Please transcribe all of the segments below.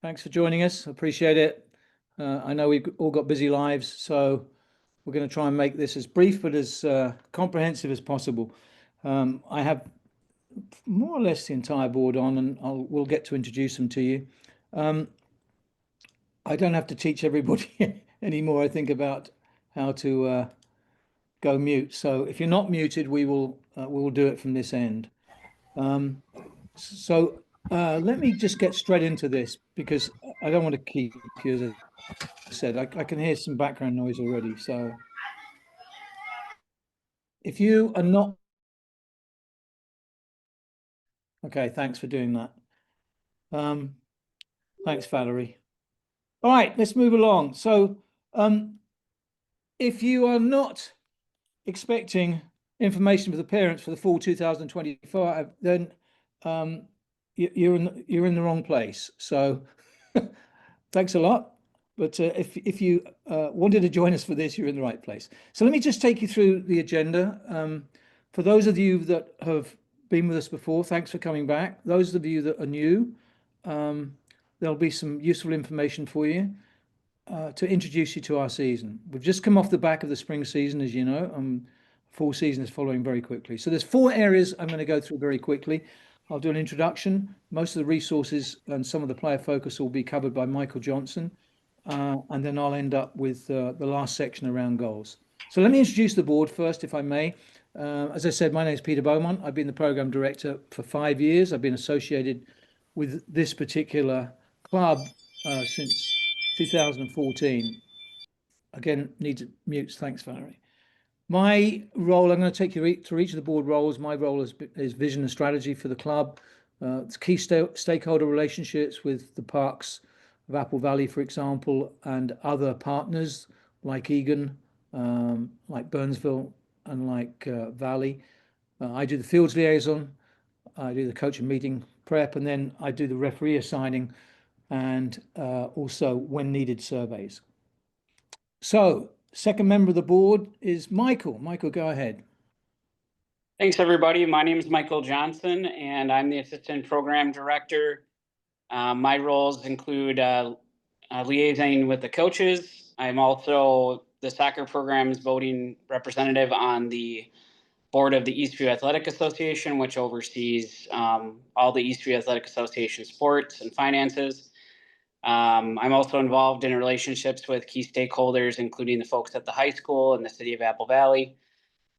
Thanks for joining us. Appreciate it. I know we've all got busy lives, so we're going to try and make this as brief but as comprehensive as possible. I have more or less the entire board on, and we'll get to introduce them to you. I don't have to teach everybody anymore, I think, about how to go mute. So if you're not muted, we will do it from this end. Let me just get straight into this because I don't want to keep you, as I said. I can hear some background noise already. So if you are not... Okay, thanks for doing that. Thanks, Valerie. All right, let's move along. So if you are not expecting information for the parents for the fall 2025, then you're in the wrong place. So thanks a lot. But if you wanted to join us for this, you're in the right place. So let me just take you through the agenda. For those of you that have been with us before, thanks for coming back. Those of you that are new, there'll be some useful information for you to introduce you to our season. We've just come off the back of the spring season, as you know. Fall season is following very quickly. So there's 4 areas I'm going to go through very quickly. I'll do an introduction. Most of the resources and some of the player focus will be covered by Michael Johnson. And then I'll end up with the last section around goals. So let me introduce the board first, if I may. As I said, my name is Peter Beaumont. I've been the program director for 5 years. I've been associated with this particular club since 2014. Again, needs mutes. Thanks, Valerie. My role, I'm going to take you through each of the board roles. My role is vision and strategy for the club. It's key stakeholder relationships with the parks of Apple Valley, for example, and other partners like Egan, like Burnsville, and like Valley. I do the fields liaison, I do the coach and meeting prep, and then I do the referee assigning and also, when needed, surveys. So, second member of the board is Michael. Michael, go ahead. Thanks, everybody. My name is Michael Johnson, and I'm the Assistant Program Director. My roles include liaising with the coaches. I'm also the soccer program's voting representative on the board of the Eastview Athletic Association, which oversees all the Eastview Athletic Association sports and finances. I'm also involved in relationships with key stakeholders, including the folks at the high school and the city of Apple Valley.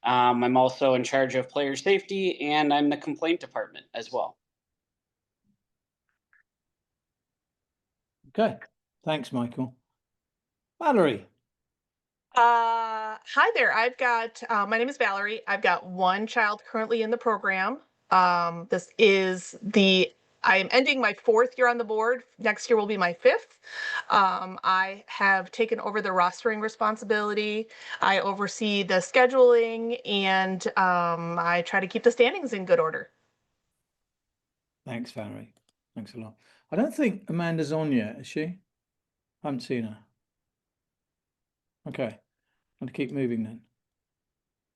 I'm also in charge of player safety, and I'm the complaint department as well. Okay, thanks, Michael. Valerie. Hi there. I've got, my name is Valerie. I've got 1 child currently in the program. This is I am ending my 4th year on the board. Next year will be my 5th. I have taken over the rostering responsibility. I oversee the scheduling, and I try to keep the standings in good order. Thanks, Valerie. Thanks a lot. I don't think Amanda's on yet, is she? I haven't seen her. Okay, I'll keep moving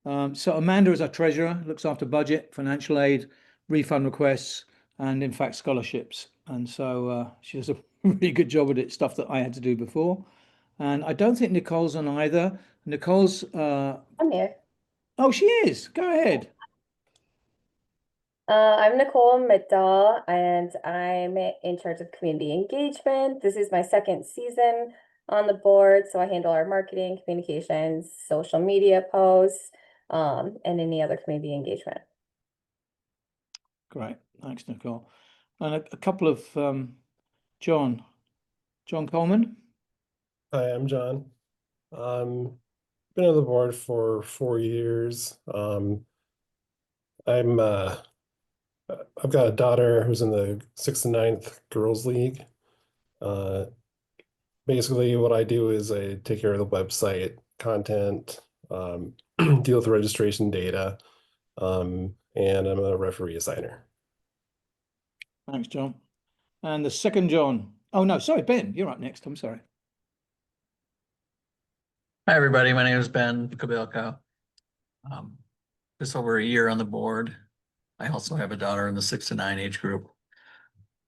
then. So Amanda is our treasurer, looks after budget, financial aid, refund requests, and in fact scholarships. And so she does a really good job at it, stuff that I had to do before. And I don't think Nicole's on either. Nicole's... I'm here. Oh, she is. Go ahead. I'm Nicole Middahl, and I'm in charge of community engagement. This is my 2nd season on the board, so I handle our marketing, communications, social media posts, and any other community engagement. Great, thanks, Nicole. And a couple of John Coleman. Hi, I'm John. Been on the board for 4 years. I've got a daughter who's in the 6th and 9th girls league. Basically what I do is I take care of the website content, deal with registration data, and I'm a referee assigner. Thanks, John. And the second John. Oh no, sorry, Ben, you're up next. I'm sorry. Hi, everybody. My name is Ben Kabilko. Just over a year on the board. I also have a daughter in the 6 to 9 age group.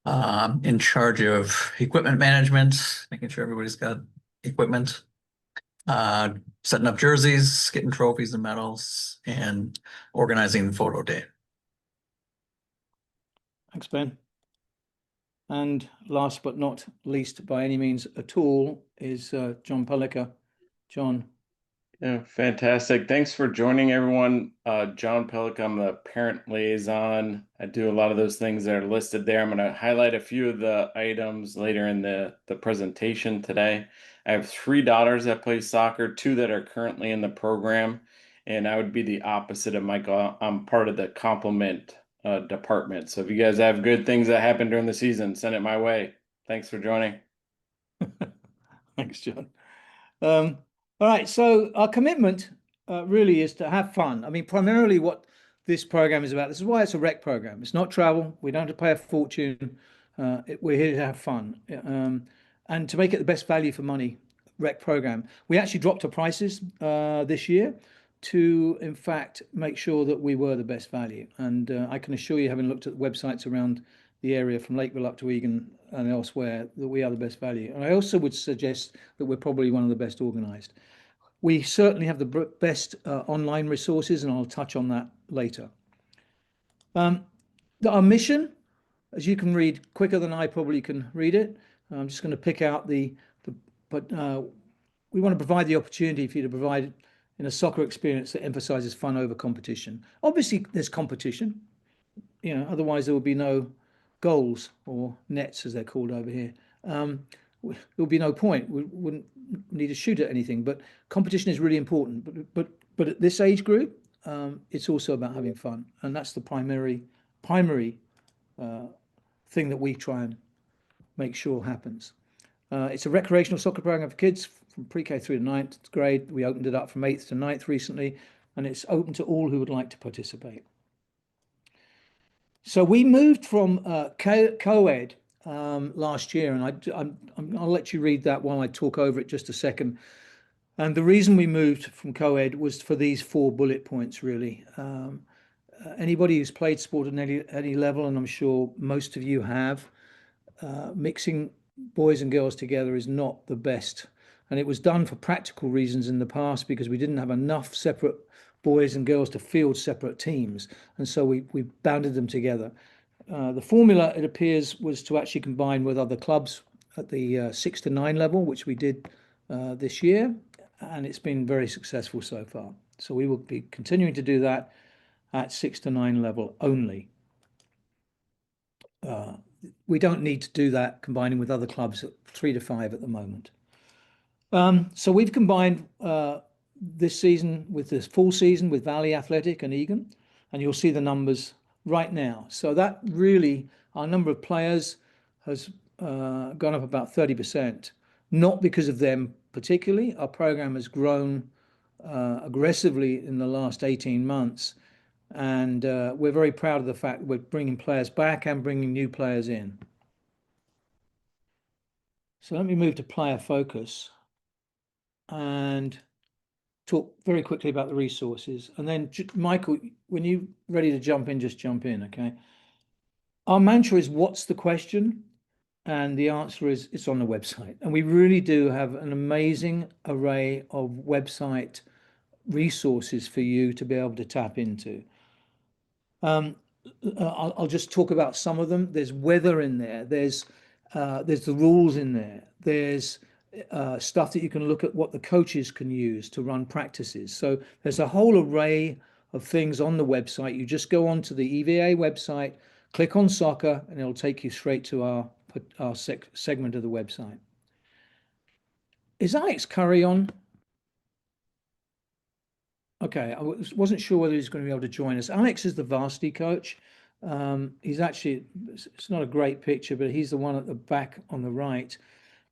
In charge of equipment management, making sure everybody's got equipment, setting up jerseys, getting trophies and medals, and organizing photo day. Thanks, Ben. And last but not least by any means at all is John Pellicker. John. Yeah, fantastic. Thanks for joining, everyone. John Pellick, I'm the parent liaison. I do a lot of those things that are listed there. I'm going to highlight a few of the items later in the presentation today. I have 3 daughters that play soccer, 2 that are currently in the program, and I would be the opposite of Michael. I'm part of the complement department. So if you guys have good things that happen during the season, send it my way. Thanks for joining. Thanks, John. All right, so our commitment really is to have fun. I mean, primarily what this program is about. This is why it's a rec program. It's not travel. We don't have to pay a fortune. We're here to have fun and to make it the best value for money rec program. We actually dropped our prices this year to, in fact, make sure that we were the best value. And I can assure you, having looked at the websites around the area from Lakeville up to Egan and elsewhere, that we are the best value. And I also would suggest that we're probably one of the best organized. We certainly have the best online resources, and I'll touch on that later. Our mission, as you can read quicker than I probably can read it, I'm just going to pick out but we want to provide the opportunity for you to provide in a soccer experience that emphasizes fun over competition. Obviously, there's competition, otherwise there would be no goals or nets, as they're called over here. There would be no point. We wouldn't need to shoot at anything. But competition is really important. But at this age group, it's also about having fun, and that's the primary thing that we try and make sure happens. It's a recreational soccer program for kids from pre-K through to 9th grade. We opened it up from 8th to 9th recently, and it's open to all who would like to participate. So we moved from co-ed last year, and I'll let you read that while I talk over it just a second. And the reason we moved from co-ed was for these 4 bullet points, really. Anybody who's played sport at any level, and I'm sure most of you have, mixing boys and girls together is not the best. And it was done for practical reasons in the past because we didn't have enough separate boys and girls to field separate teams. And so we banded them together. The formula, it appears, was to actually combine with other clubs at the 6 to 9 level, which we did this year. And it's been very successful so far. So we will be continuing to do that at 6 to 9 level only. We don't need to do that combining with other clubs at 3 to 5 at the moment. So we've combined this season with this full season with Valley Athletic and Egan, and you'll see the numbers right now. So that really, our number of players has gone up about 30%, not because of them particularly. Our program has grown aggressively in the last 18 months. And we're very proud of the fact that we're bringing players back and bringing new players in. So let me move to player focus and talk very quickly about the resources. And then, Michael, when you're ready to jump in, just jump in, okay? Our mantra is, what's the question? And the answer is, it's on the website. And we really do have an amazing array of website resources for you to be able to tap into. I'll just talk about some of them. There's weather in there. There's the rules in there. There's stuff that you can look at what the coaches can use to run practices. So there's a whole array of things on the website. You just go onto the EVA website, click on soccer, and it'll take you straight to our segment of the website. Is Alex Curry on? Okay, I wasn't sure whether he's going to be able to join us. Alex is the varsity coach. He's actually, it's not a great picture, but he's the one at the back on the right.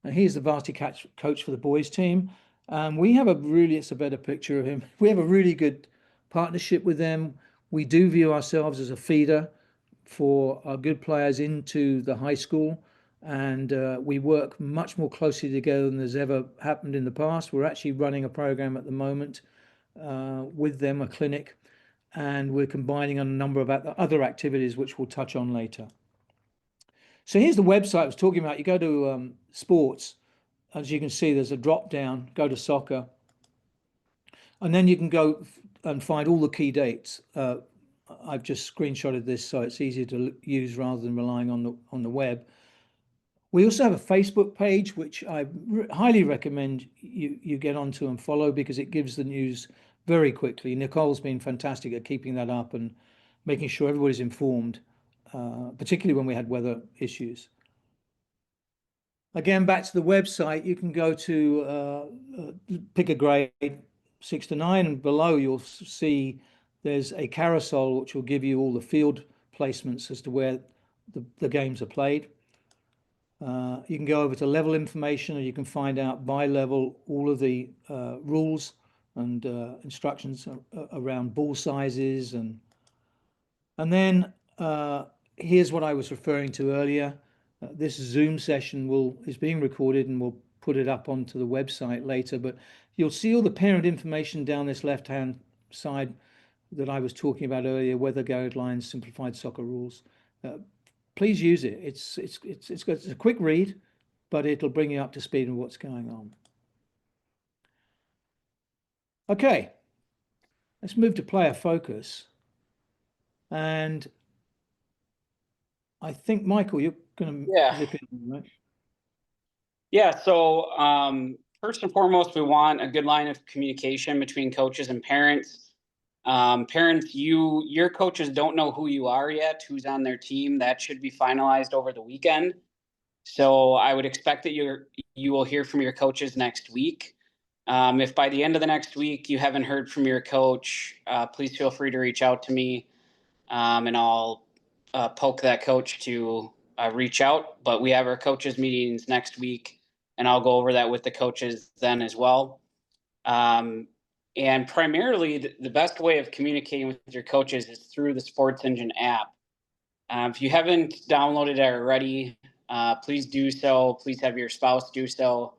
And he's the varsity coach for the boys team. We have it's a better picture of him. We have a really good partnership with them. We do view ourselves as a feeder for our good players into the high school. And we work much more closely together than there's ever happened in the past. We're actually running a program at the moment with them, a clinic, and we're combining a number of other activities which we'll touch on later. So here's the website I was talking about. You go to sports, as you can see, there's a drop down, go to soccer, and then you can go and find all the key dates. I've just screenshotted this so it's easier to use rather than relying on the web. We also have a Facebook page, which I highly recommend you get onto and follow, because it gives the news very quickly. Nicole's been fantastic at keeping that up and making sure everybody's informed, particularly when we had weather issues. Again, back to the website, you can go to pick a grade 6 to 9, and below you'll see there's a carousel which will give you all the field placements as to where the games are played. You can go over to level information, and you can find out by level all of the rules and instructions around ball sizes, and then here's what I was referring to earlier. This Zoom session is being recorded, and we'll put it up onto the website later, but you'll see all the parent information down this left-hand side that I was talking about earlier: weather guidelines, simplified soccer rules. Please use it. It's a quick read, but it'll bring you up to speed on what's going on. Okay, let's move to player focus. And I think, Michael, you're going to zip in, right? Yeah, so first and foremost, we want a good line of communication between coaches and parents. Parents, your coaches don't know who you are yet, who's on their team. That should be finalized over the weekend. So I would expect that you will hear from your coaches next week. If by the end of the next week you haven't heard from your coach, please feel free to reach out to me, and I'll poke that coach to reach out. But we have our coaches meetings next week, and I'll go over that with the coaches then as well. And primarily, the best way of communicating with your coaches is through the Sports Engine app. If you haven't downloaded it already, please do so. Please have your spouse do so.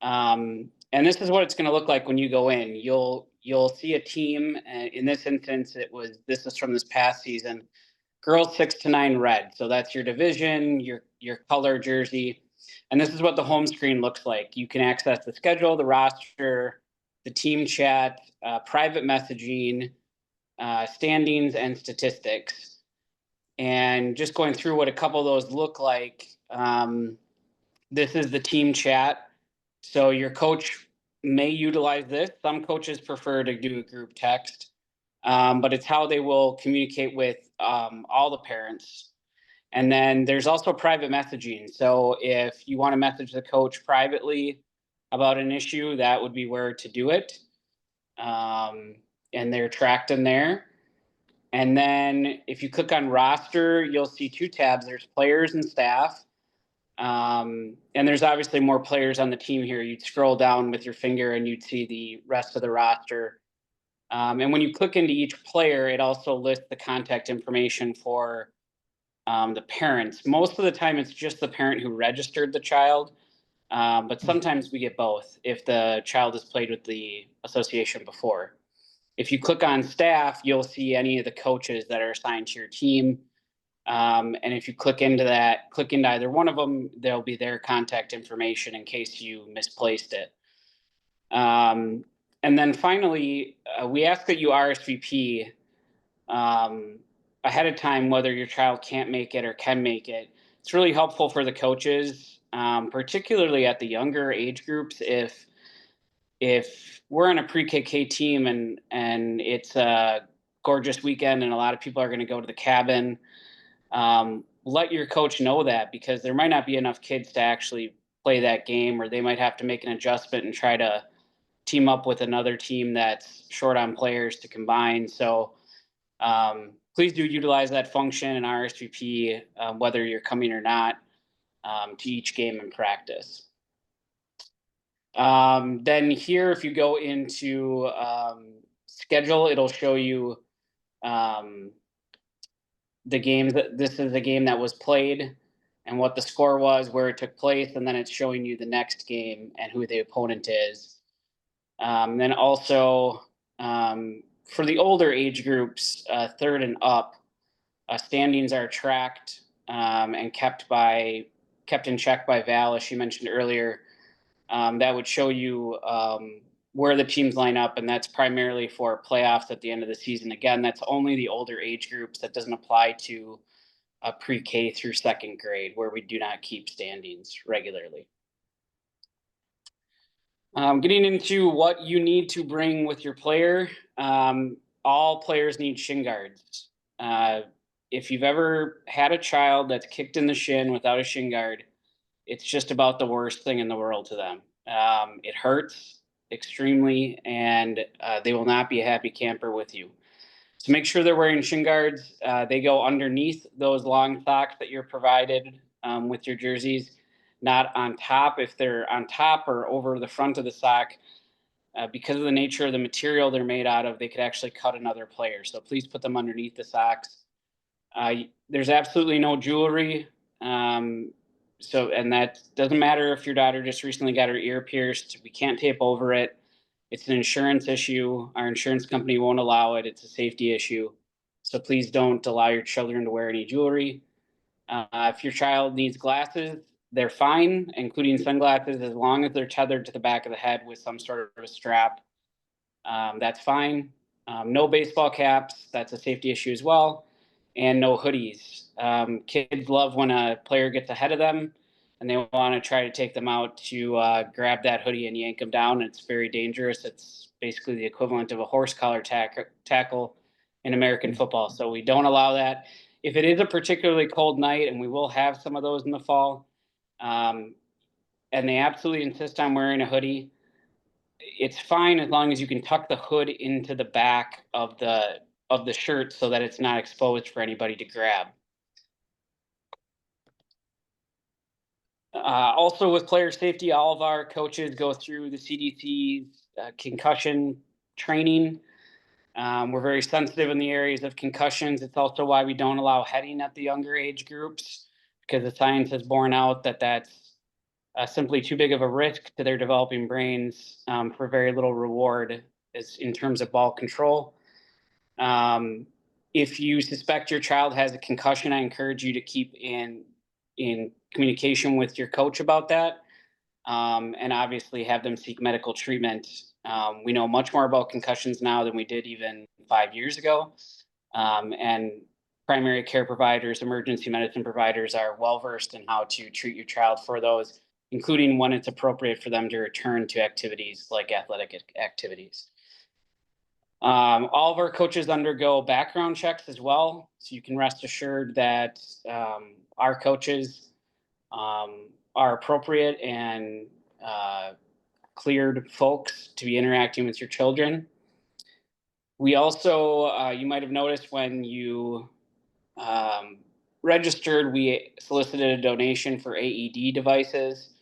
And this is what it's going to look like when you go in. You'll see a team. In this instance, this is from this past season. Girls 6 to 9 red. So that's your division, your color jersey. And this is what the home screen looks like. You can access the schedule, the roster, the team chat, private messaging, standings, and statistics. And just going through what a couple of those look like, this is the team chat. So your coach may utilize this. Some coaches prefer to do a group text, but it's how they will communicate with all the parents. And then there's also private messaging. So if you want to message the coach privately about an issue, that would be where to do it. And they're tracked in there. And then if you click on roster, you'll see 2 tabs. There's players and staff. And there's obviously more players on the team here. You'd scroll down with your finger and you'd see the rest of the roster. And when you click into each player, it also lists the contact information for the parents. Most of the time, it's just the parent who registered the child. But sometimes we get both if the child has played with the association before. If you click on staff, you'll see any of the coaches that are assigned to your team. And if you click into either one of them, there'll be their contact information in case you misplaced it. And then finally, we ask that you RSVP ahead of time, whether your child can't make it or can make it. It's really helpful for the coaches, particularly at the younger age groups. If we're on a pre-KK team and it's a gorgeous weekend and a lot of people are going to go to the cabin, let your coach know that, because there might not be enough kids to actually play that game, or they might have to make an adjustment and try to team up with another team that's short on players to combine. So please do utilize that function and RSVP, whether you're coming or not, to each game in practice. Then here, if you go into schedule, it'll show you the game. This is a game that was played and what the score was, where it took place, and then it's showing you the next game and who the opponent is. Then also for the older age groups, 3rd and up, standings are tracked and kept in check by Val, as she mentioned earlier. That would show you where the teams line up, and that's primarily for playoffs at the end of the season. Again, that's only the older age groups. That doesn't apply to pre-K through second grade, where we do not keep standings regularly. Getting into what you need to bring with your player, all players need shin guards. If you've ever had a child that's kicked in the shin without a shin guard, it's just about the worst thing in the world to them. It hurts extremely, and they will not be a happy camper with you. So make sure they're wearing shin guards. They go underneath those long socks that you're provided with your jerseys, not on top. If they're on top or over the front of the sock, because of the nature of the material they're made out of, they could actually cut another player. So please put them underneath the socks. There's absolutely no jewelry. And that doesn't matter if your daughter just recently got her ear pierced. We can't tape over it. It's an insurance issue. Our insurance company won't allow it. It's a safety issue. So please don't allow your children to wear any jewelry. If your child needs glasses, they're fine, including sunglasses, as long as they're tethered to the back of the head with some sort of a strap. That's fine. No baseball caps. That's a safety issue as well. And no hoodies. Kids love when a player gets ahead of them and they want to try to take them out to grab that hoodie and yank them down. It's very dangerous. It's basically the equivalent of a horse collar tackle in American football. So we don't allow that. If it is a particularly cold night, and we will have some of those in the fall, and they absolutely insist on wearing a hoodie, it's fine as long as you can tuck the hood into the back of the shirt so that it's not exposed for anybody to grab. Also with player safety, all of our coaches go through the CDC's concussion training. We're very sensitive in the areas of concussions. It's also why we don't allow heading at the younger age groups, because the science has borne out that that's simply too big of a risk to their developing brains for very little reward in terms of ball control. If you suspect your child has a concussion, I encourage you to keep in communication with your coach about that, and obviously have them seek medical treatment. We know much more about concussions now than we did even 5 years ago, and primary care providers, emergency medicine providers are well versed in how to treat your child for those, including when it's appropriate for them to return to activities like athletic activities. All of our coaches undergo background checks as well, so you can rest assured that our coaches are appropriate and cleared folks to be interacting with your children. We also, you might have noticed when you registered, we solicited a donation for AED devices.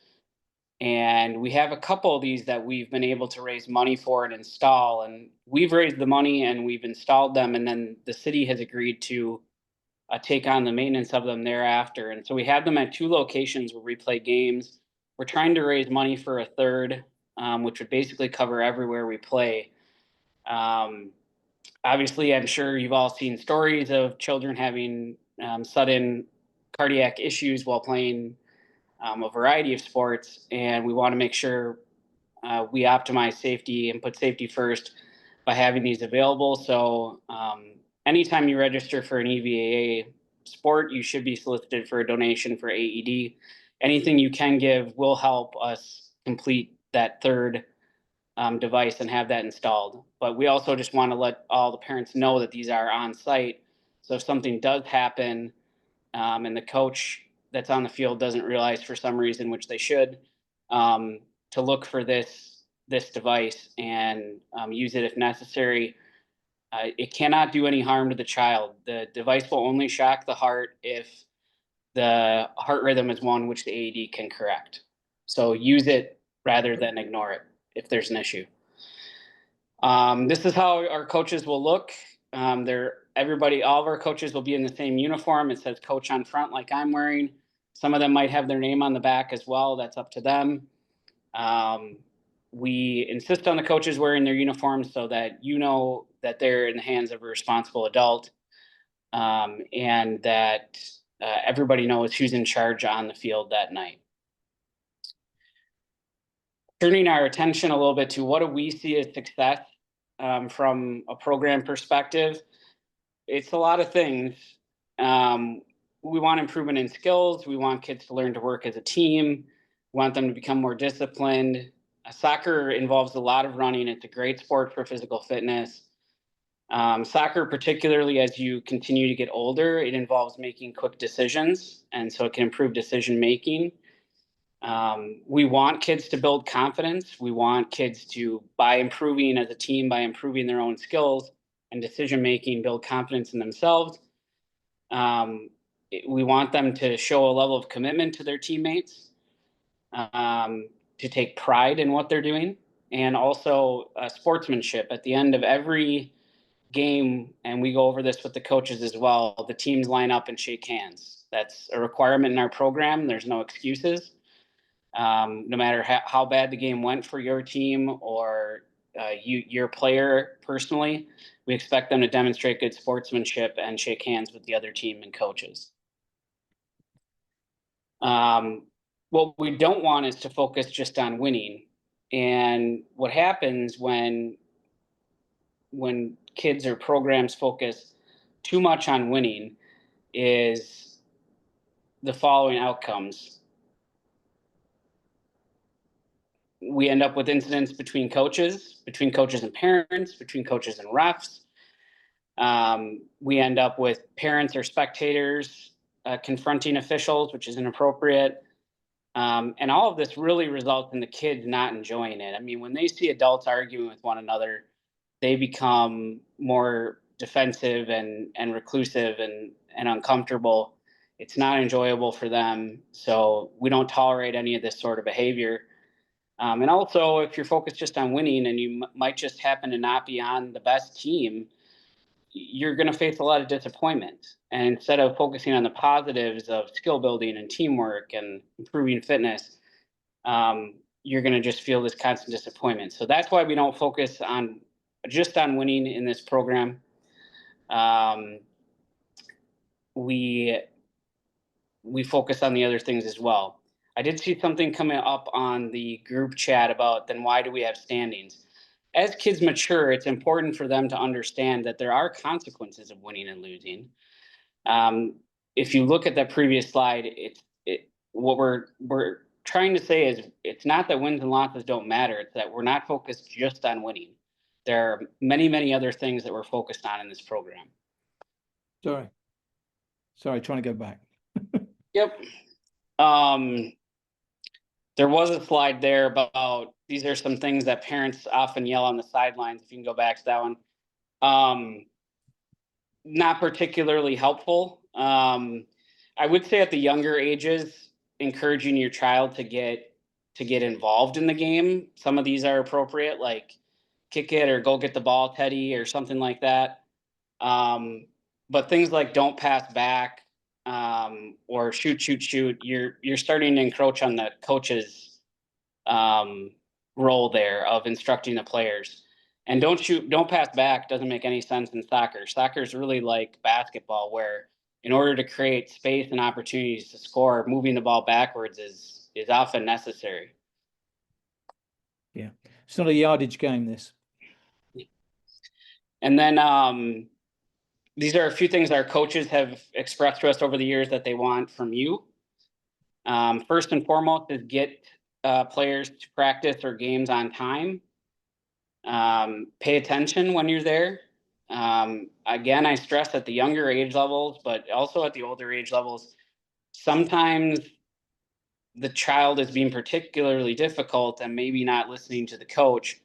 And we have a couple of these that we've been able to raise money for and install. And we've raised the money and we've installed them. And then the city has agreed to take on the maintenance of them thereafter. And so we have them at 2 locations where we play games. We're trying to raise money for a third, which would basically cover everywhere we play. Obviously, I'm sure you've all seen stories of children having sudden cardiac issues while playing a variety of sports, and we want to make sure we optimize safety and put safety first by having these available. So anytime you register for an EVAA sport, you should be solicited for a donation for AED. Anything you can give will help us complete that third device and have that installed. But we also just want to let all the parents know that these are on site. So if something does happen and the coach that's on the field doesn't realize for some reason, which they should, to look for this device and use it if necessary. It cannot do any harm to the child. The device will only shock the heart if the heart rhythm is one which the AED can correct. So use it rather than ignore it if there's an issue. This is how our coaches will look. All of our coaches will be in the same uniform. It says coach on front like I'm wearing. Some of them might have their name on the back as well. That's up to them. We insist on the coaches wearing their uniforms so that you know that they're in the hands of a responsible adult, and that everybody knows who's in charge on the field that night. Turning our attention a little bit to what do we see as success from a program perspective, it's a lot of things. We want improvement in skills. We want kids to learn to work as a team. We want them to become more disciplined. Soccer involves a lot of running. It's a great sport for physical fitness. Soccer, particularly as you continue to get older, it involves making quick decisions, and so it can improve decision making. We want kids to build confidence. We want kids to, by improving as a team, by improving their own skills and decision making, build confidence in themselves. We want them to show a level of commitment to their teammates, to take pride in what they're doing, and also sportsmanship. At the end of every game, and we go over this with the coaches as well, the teams line up and shake hands. That's a requirement in our program. There's no excuses. No matter how bad the game went for your team or your player personally, we expect them to demonstrate good sportsmanship and shake hands with the other team and coaches. What we don't want is to focus just on winning. And what happens when kids or programs focus too much on winning is the following outcomes. We end up with incidents between coaches and parents, between coaches and refs. We end up with parents or spectators confronting officials, which is inappropriate. And all of this really results in the kids not enjoying it. I mean, when they see adults arguing with one another, they become more defensive and reclusive and uncomfortable. It's not enjoyable for them. So we don't tolerate any of this sort of behavior. And also, if you're focused just on winning and you might just happen to not be on the best team, you're going to face a lot of disappointment. And instead of focusing on the positives of skill building and teamwork and improving fitness, you're going to just feel this constant disappointment. So that's why we don't focus on just on winning in this program. We focus on the other things as well. I did see something coming up on the group chat about then why do we have standings? As kids mature, it's important for them to understand that there are consequences of winning and losing. If you look at that previous slide, what we're trying to say is it's not that wins and losses don't matter. It's that we're not focused just on winning. There are many, many other things that we're focused on in this program. Sorry, trying to go back. Yep. There was a slide there about these are some things that parents often yell on the sidelines. If you can go back to that one. Not particularly helpful. I would say at the younger ages, encouraging your child to get involved in the game. Some of these are appropriate, like kick it or go get the ball, Teddy, or something like that. But things like don't pass back, or shoot, you're starting to encroach on the coach's role there of instructing the players. And don't pass back doesn't make any sense in soccer. Soccer is really like basketball, where in order to create space and opportunities to score, moving the ball backwards is often necessary. Yeah, it's not a yardage game, this. And then these are a few things our coaches have expressed to us over the years that they want from you. First and foremost is get players to practice or games on time. Pay attention when you're there. Again, I stress at the younger age levels, but also at the older age levels, sometimes the child is being particularly difficult and maybe not listening to the coach.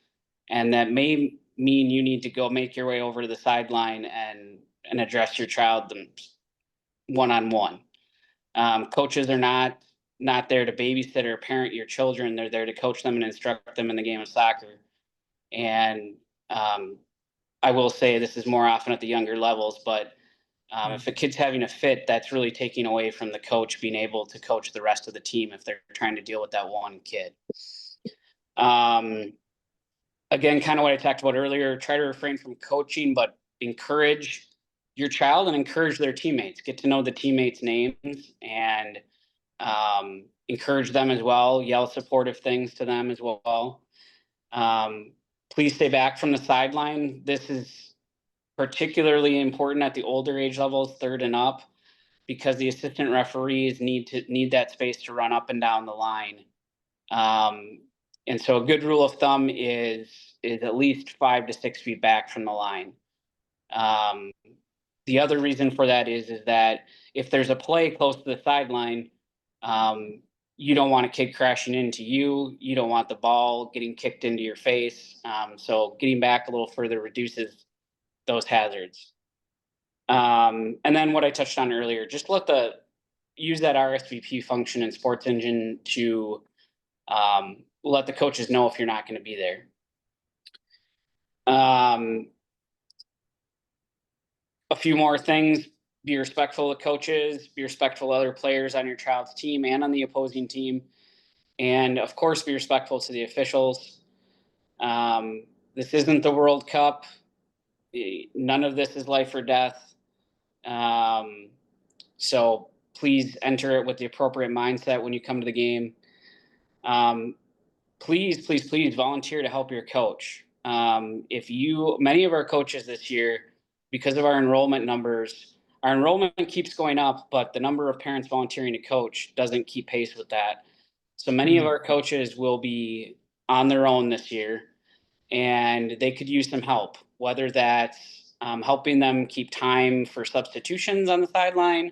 And that may mean you need to go make your way over to the sideline and address your child one-on-one. Coaches are not there to babysit or parent your children. They're there to coach them and instruct them in the game of soccer. And I will say this is more often at the younger levels, but if a kid's having a fit, that's really taking away from the coach being able to coach the rest of the team if they're trying to deal with that one kid. Again, kind of what I talked about earlier, try to refrain from coaching, but encourage your child and encourage their teammates. Get to know the teammates' names and encourage them as well. Yell supportive things to them as well. Please stay back from the sideline. This is particularly important at the older age levels, 3rd and up, because the assistant referees need that space to run up and down the line. And so a good rule of thumb is at least 5 to 6 feet back from the line. The other reason for that is that if there's a play close to the sideline, you don't want a kid crashing into you. You don't want the ball getting kicked into your face. So getting back a little further reduces those hazards. And then what I touched on earlier, just use that RSVP function in Sports Engine to let the coaches know if you're not going to be there. A few more things: be respectful of coaches, be respectful of other players on your child's team and on the opposing team, and of course, be respectful to the officials. This isn't the World Cup. None of this is life or death. So please enter it with the appropriate mindset when you come to the game. Please volunteer to help your coach. Many of our coaches this year, because of our enrollment numbers, our enrollment keeps going up, but the number of parents volunteering to coach doesn't keep pace with that. So many of our coaches will be on their own this year, and they could use some help, whether that's helping them keep time for substitutions on the sideline,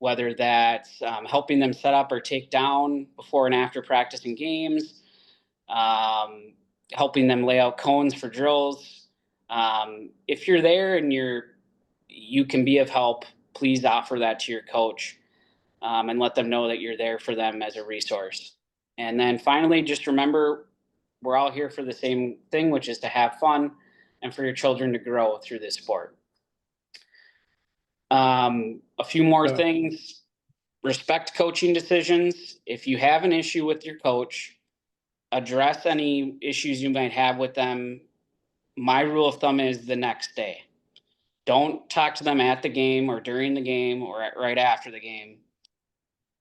whether that's helping them set up or take down before and after practicing games, helping them lay out cones for drills. If you're there and you can be of help, please offer that to your coach and let them know that you're there for them as a resource. And then finally, just remember, we're all here for the same thing, which is to have fun and for your children to grow through this sport. A few more things: respect coaching decisions. If you have an issue with your coach, address any issues you might have with them. My rule of thumb is the next day. Don't talk to them at the game or during the game or right after the game.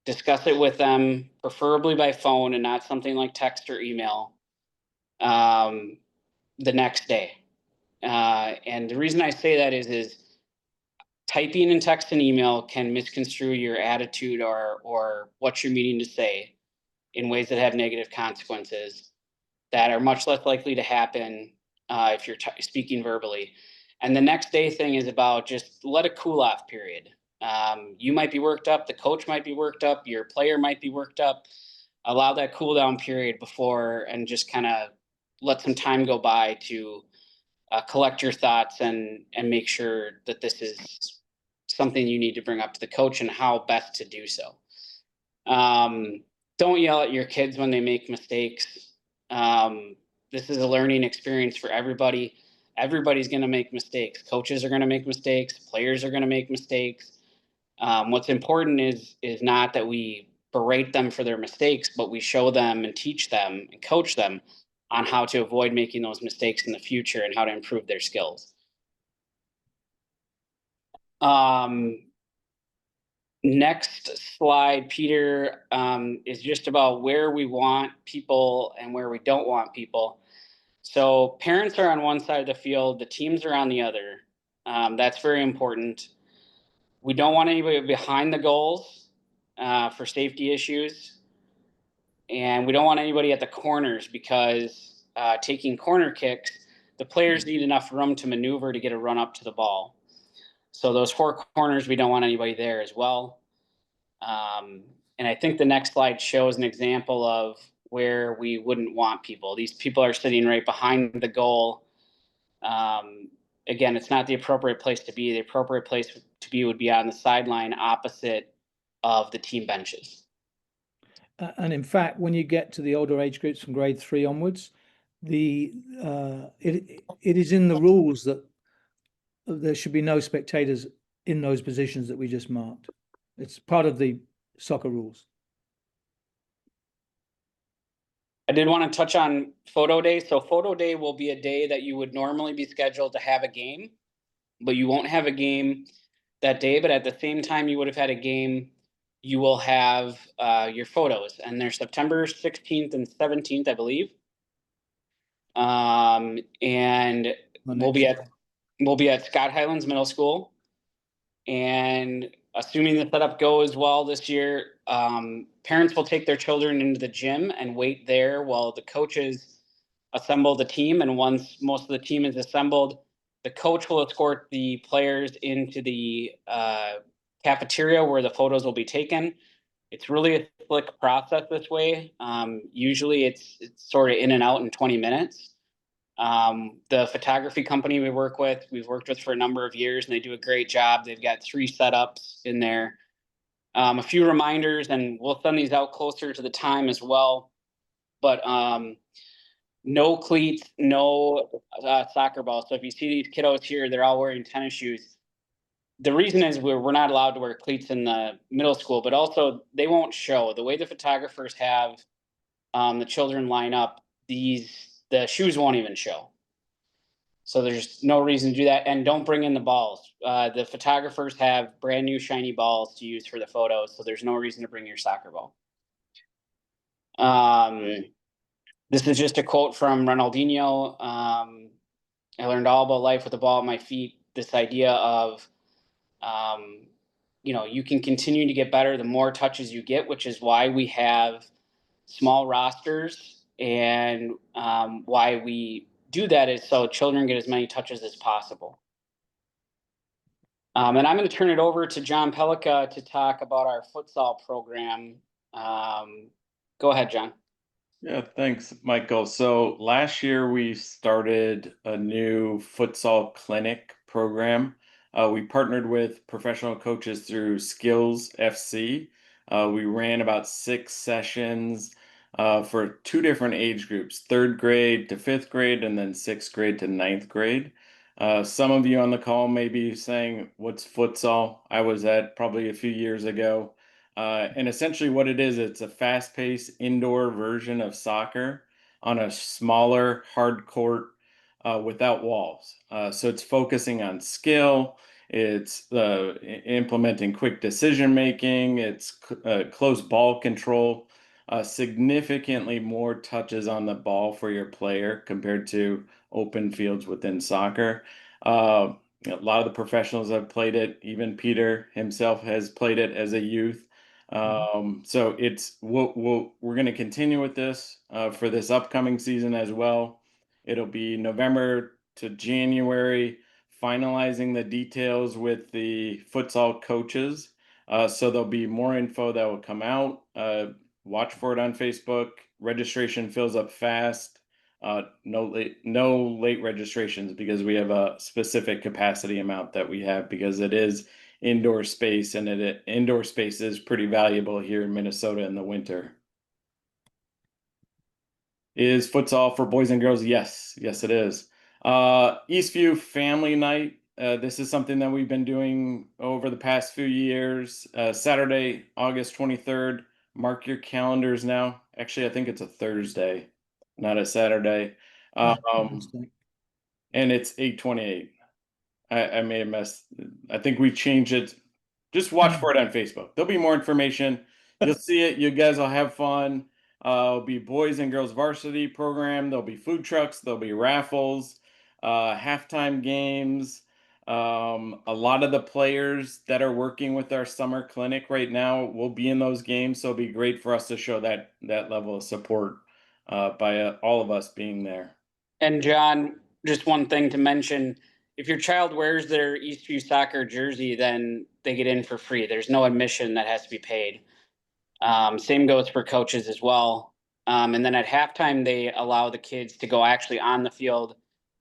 Discuss it with them, preferably by phone and not something like text or email, the next day. And the reason I say that is typing and text and email can misconstrue your attitude or what you're meaning to say in ways that have negative consequences that are much less likely to happen if you're speaking verbally. And the next day thing is about just let a cool off period. You might be worked up, the coach might be worked up, your player might be worked up. Allow that cool down period before and just kind of let some time go by to collect your thoughts and make sure that this is something you need to bring up to the coach and how best to do so. Don't yell at your kids when they make mistakes. This is a learning experience for everybody. Everybody's going to make mistakes. Coaches are going to make mistakes. Players are going to make mistakes. What's important is not that we berate them for their mistakes, but we show them and teach them and coach them on how to avoid making those mistakes in the future and how to improve their skills. Next slide, Peter, is just about where we want people and where we don't want people. So parents are on one side of the field, the teams are on the other. That's very important. We don't want anybody behind the goals for safety issues. And we don't want anybody at the corners because taking corner kicks, the players need enough room to maneuver to get a run up to the ball. So those 4 corners, we don't want anybody there as well. And I think the next slide shows an example of where we wouldn't want people. These people are sitting right behind the goal. Again, it's not the appropriate place to be. The appropriate place to be would be on the sideline opposite of the team benches. And in fact, when you get to the older age groups from grade 3 onwards, it is in the rules that there should be no spectators in those positions that we just marked. It's part of the soccer rules. I did want to touch on photo day. So photo day will be a day that you would normally be scheduled to have a game. but you won't have a game that day. But at the same time you would have had a game, you will have your photos, and they're September 16th and 17th, I believe. And we'll be at Scott Highlands Middle School. And assuming the setup goes well this year, parents will take their children into the gym and wait there while the coaches assemble the team. And once most of the team is assembled, the coach will escort the players into the cafeteria where the photos will be taken. It's really a slick process this way. Usually it's sort of in and out in 20 minutes. The photography company we've worked with for a number of years, and they do a great job. They've got 3 setups in there. A few reminders, and we'll send these out closer to the time as well. But no cleats, no soccer ball. So if you see these kiddos here, they're all wearing tennis shoes. The reason is we're not allowed to wear cleats in the middle school, but also they won't show. The way the photographers have the children line up, the shoes won't even show. So there's no reason to do that. And don't bring in the balls. The photographers have brand new shiny balls to use for the photos, so there's no reason to bring your soccer ball. This is just a quote from Ronaldinho. I learned all about life with the ball at my feet. This idea of, you can continue to get better the more touches you get, which is why we have small rosters, and why we do that is so children get as many touches as possible. And I'm going to turn it over to John Pelica to talk about our futsal program. Go ahead, John. Yeah, thanks, Michael. So last year we started a new futsal clinic program. We partnered with professional coaches through Skills FC. We ran about 6 sessions for 2 different age groups, 3rd grade to 5th grade, and then 6th grade to 9th grade. Some of you on the call may be saying, what's futsal? I was at probably a few years ago. And essentially what it is, it's a fast-paced indoor version of soccer on a smaller hard court without walls. So it's focusing on skill, it's implementing quick decision making, it's close ball control, significantly more touches on the ball for your player compared to open fields within soccer. A lot of the professionals have played it. Even Peter himself has played it as a youth. So we're going to continue with this for this upcoming season as well. It'll be November to January, finalizing the details with the futsal coaches. So there'll be more info that will come out. Watch for it on Facebook. Registration fills up fast. No late registrations, because we have a specific capacity amount that we have, because it is indoor space, and indoor space is pretty valuable here in Minnesota in the winter. Is futsal for boys and girls? Yes, it is. Eastview Family Night. This is something that we've been doing over the past few years. Saturday, August 23rd. Mark your calendars now. Actually, I think it's a Thursday, not a Saturday. And it's 8:28. I may have messed. I think we changed it. Just watch for it on Facebook. There'll be more information. You'll see it. You guys will have fun. It'll be boys and girls varsity program. There'll be food trucks. There'll be raffles, halftime games. A lot of the players that are working with our summer clinic right now will be in those games. So it'll be great for us to show that level of support by all of us being there. And John, just one thing to mention. If your child wears their Eastview soccer jersey, then they get in for free. There's no admission that has to be paid. Same goes for coaches as well. And then at halftime, they allow the kids to go actually on the field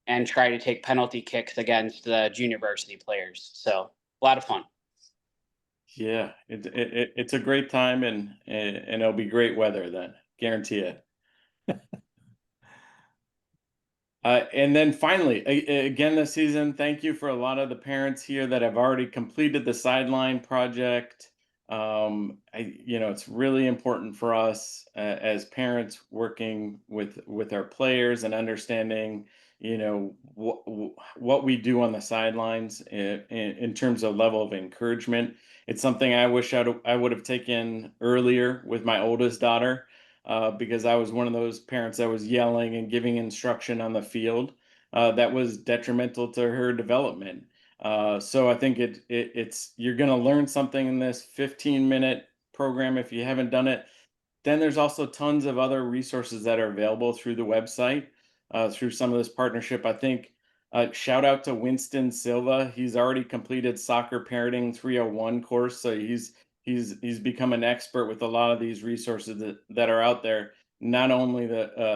and try to take penalty kicks against the junior varsity players. So a lot of fun. Yeah, it's a great time, and it'll be great weather then, guarantee it. And then finally, again this season, thank you for a lot of the parents here that have already completed the sideline project. It's really important for us as parents working with our players and understanding, you know, what we do on the sidelines in terms of level of encouragement. It's something I wish I would have taken earlier with my oldest daughter, because I was one of those parents that was yelling and giving instruction on the field, that was detrimental to her development. So I think it's you're going to learn something in this 15-minute program if you haven't done it. Then there's also tons of other resources that are available through the website, through some of this partnership. I think shout out to Winston Silva. He's already completed Soccer Parenting 301 course, so he's become an expert with a lot of these resources that are out there, not only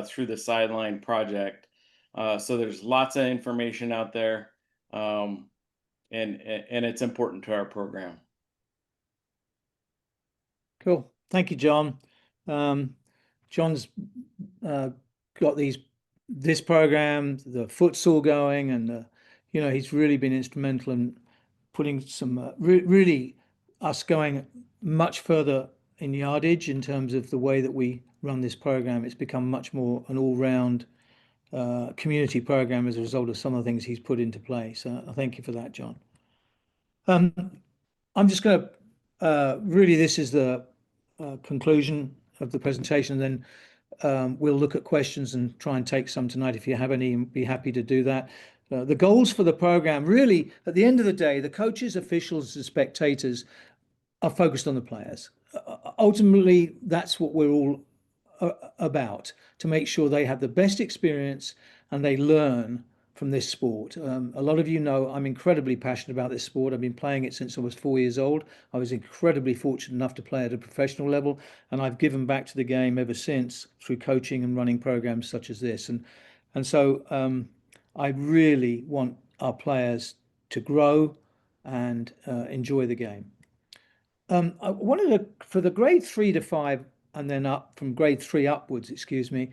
through the Sideline Project. So there's lots of information out there, and it's important to our program. Cool. Thank you, John. John's got this program, the futsal going, and you know, he's really been instrumental in putting some really us going much further in yardage in terms of the way that we run this program. It's become much more an all-round community program as a result of some of the things he's put into place. I thank you for that, John. I'm just going to really, this is the conclusion of the presentation, and then we'll look at questions and try and take some tonight if you have any, and be happy to do that. The goals for the program, really, at the end of the day, the coaches, officials, and spectators are focused on the players. Ultimately, that's what we're all about, to make sure they have the best experience and they learn from this sport. A lot of you know I'm incredibly passionate about this sport. I've been playing it since I was 4 years old. I was incredibly fortunate enough to play at a professional level, and I've given back to the game ever since through coaching and running programs such as this. And so I really want our players to grow and enjoy the game. I wanted to, for the grade 3 to 5, and then up from grade 3 upwards, excuse me,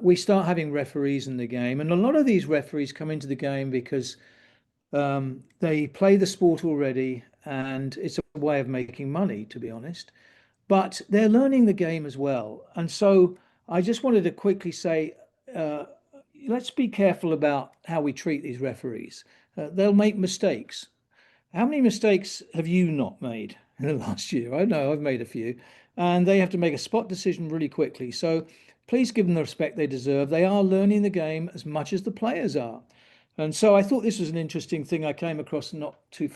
we start having referees in the game. And a lot of these referees come into the game because they play the sport already, and it's a way of making money, to be honest. But they're learning the game as well. And so I just wanted to quickly say, let's be careful about how we treat these referees. They'll make mistakes. How many mistakes have you not made in the last year? I know I've made a few, and they have to make a spot decision really quickly. So please give them the respect they deserve. They are learning the game as much as the players are. And so I thought this was an interesting thing I came across not too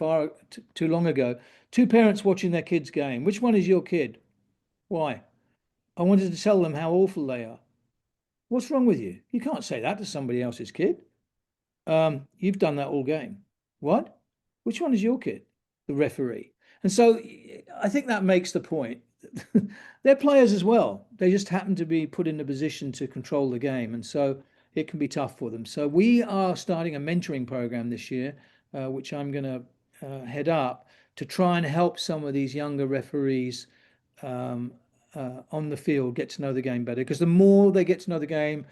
long ago. Two parents watching their kid's game. Which one is your kid? Why? I wanted to tell them how awful they are. What's wrong with you? You can't say that to somebody else's kid. You've done that all game. What? Which one is your kid? The referee. And so I think that makes the point. They're players as well. They just happen to be put in a position to control the game. And so it can be tough for them. So we are starting a mentoring program this year, which I'm going to head up, to try and help some of these younger referees on the field get to know the game better. Because the more they get to know the game,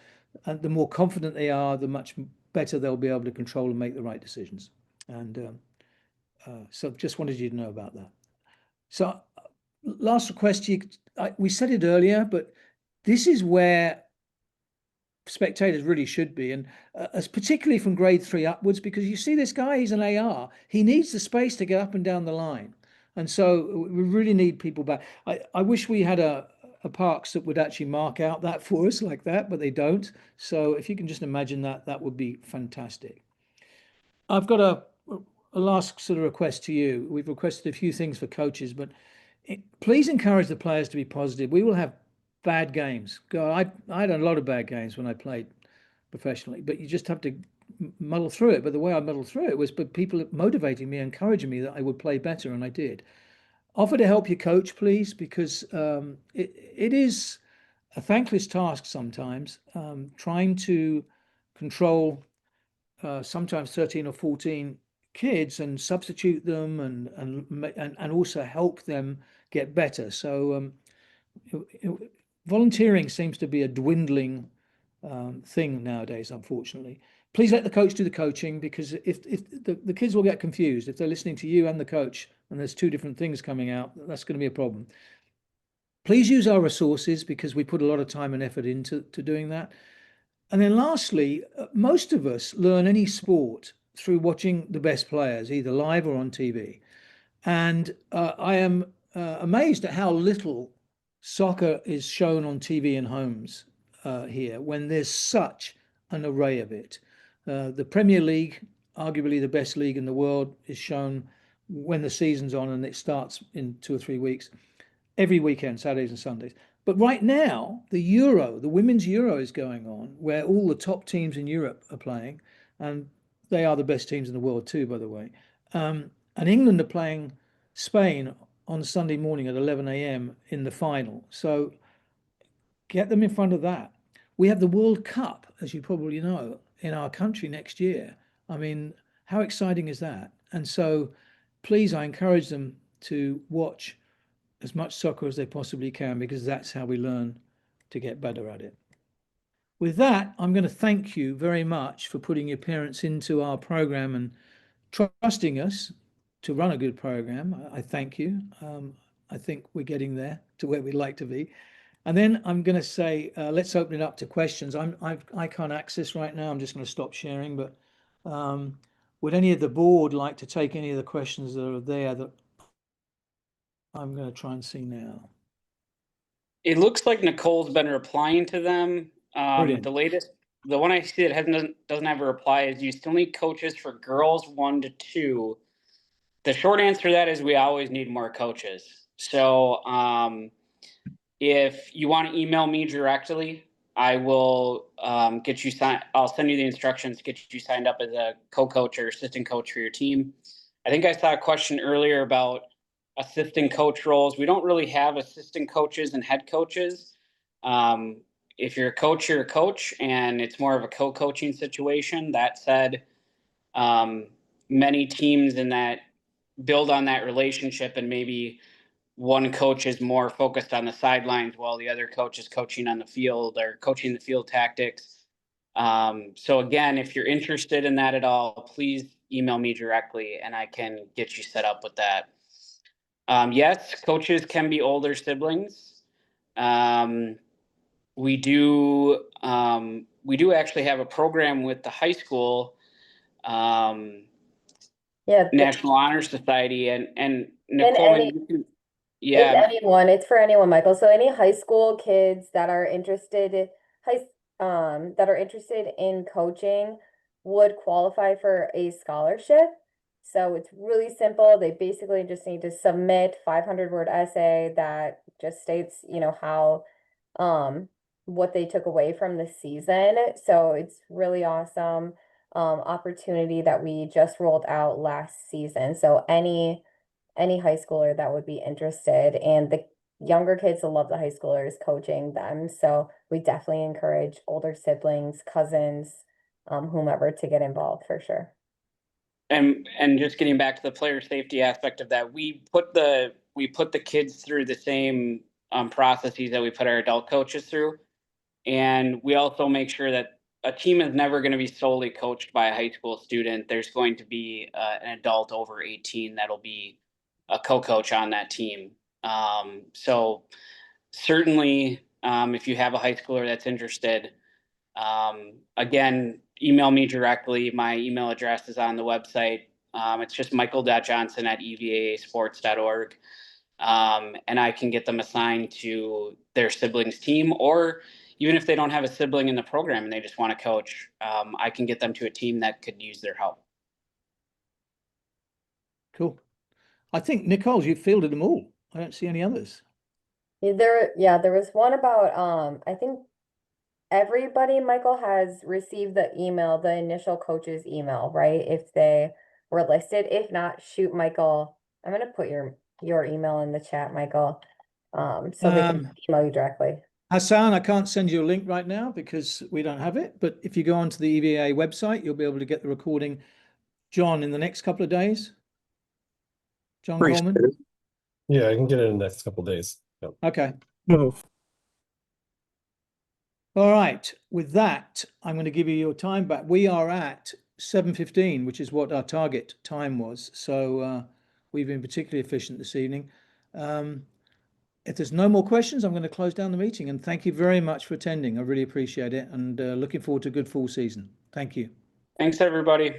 and the more confident they are, the much better they'll be able to control and make the right decisions. And so just wanted you to know about that. So last request, we said it earlier, but this is where spectators really should be, and particularly from grade 3 upwards, because you see this guy, he's an AR. He needs the space to get up and down the line. And so we really need people back. I wish we had a parks that would actually mark out that for us like that, but they don't. So if you can just imagine that, that would be fantastic. I've got a last sort of request to you. We've requested a few things for coaches, but please encourage the players to be positive. We will have bad games. I had a lot of bad games when I played professionally, but you just have to muddle through it. But the way I muddled through it was by people motivating me, encouraging me that I would play better, and I did. Offer to help your coach, please, because it is a thankless task sometimes, trying to control sometimes 13 or 14 kids and substitute them and also help them get better. So volunteering seems to be a dwindling thing nowadays, unfortunately. Please let the coach do the coaching, because if the kids will get confused if they're listening to you and the coach and there's two different things coming out. That's going to be a problem. Please use our resources, because we put a lot of time and effort into doing that. And then lastly, most of us learn any sport through watching the best players, either live or on TV. And I am amazed at how little soccer is shown on TV in homes here when there's such an array of it. The Premier League, arguably the best league in the world, is shown when the season's on, and it starts in 2 or 3 weeks, every weekend, Saturdays and Sundays. But right now, the Euro, the Women's Euro is going on, where all the top teams in Europe are playing, and they are the best teams in the world too, by the way. And England are playing Spain on Sunday morning at 11 a.m. in the final. So get them in front of that. We have the World Cup, as you probably know, in our country next year. I mean, how exciting is that? And so please, I encourage them to watch as much soccer as they possibly can, because that's how we learn to get better at it. With that, I'm going to thank you very much for putting your parents into our program and trusting us to run a good program. I thank you. I think we're getting there to where we'd like to be. And then I'm going to say, let's open it up to questions. I can't access right now. I'm just going to stop sharing. But would any of the board like to take any of the questions that are there that I'm going to try and see now? It looks like Nicole's been replying to them. Brilliant. The one I see that doesn't have a reply is, you still need coaches for girls 1 to 2. The short answer to that is we always need more coaches. So if you want to email me directly, I will get you signed. I'll send you the instructions, get you signed up as a co-coach or assistant coach for your team. I think I saw a question earlier about assistant coach roles. We don't really have assistant coaches and head coaches. If you're a coach, you're a coach, and it's more of a co-coaching situation. That said, many teams in that build on that relationship, and maybe one coach is more focused on the sidelines while the other coach is coaching on the field or coaching the field tactics. So again, if you're interested in that at all, please email me directly and I can get you set up with that. Yes, coaches can be older siblings. We do actually have a program with the high school, National Honor Society, and Nicole, it's for anyone, Michael. So any high school kids that are interested, that are interested in coaching would qualify for a scholarship. So it's really simple. They basically just need to submit 500-word essay that just states, how, what they took away from the season. So it's really awesome opportunity that we just rolled out last season. So any high schooler that would be interested, and the younger kids will love the high schoolers coaching them. So we definitely encourage older siblings, cousins, whomever to get involved for sure. And just getting back to the player safety aspect of that, we put the kids through the same processes that we put our adult coaches through. And we also make sure that a team is never going to be solely coached by a high school student. There's going to be an adult over 18 that'll be a co-coach on that team. So certainly, if you have a high schooler that's interested, again, email me directly. My email address is on the website. It's just michael.johnson@evaasports.org. And I can get them assigned to their siblings team, or even if they don't have a sibling in the program and they just want to coach, I can get them to a team that could use their help. Cool. I think, Nicole, you've fielded them all. I don't see any others. There was one about, I think everybody, Michael, has received the email, the initial coach's email, right? If they were listed. If not, shoot Michael. I'm going to put your email in the chat, Michael, so they can email you directly. Hassan, I can't send you a link right now because we don't have it. But if you go onto the EVA website, you'll be able to get the recording, John, in the next couple of days. John Coleman? Yeah, I can get it in the next couple of days. Yep. Okay. No. All right. With that, I'm going to give you your time back. We are at 7:15, which is what our target time was. So we've been particularly efficient this evening. if there's no more questions, I'm going to close down the meeting, and thank you very much for attending. I really appreciate it, and looking forward to a good full season. Thank you. Thanks, everybody.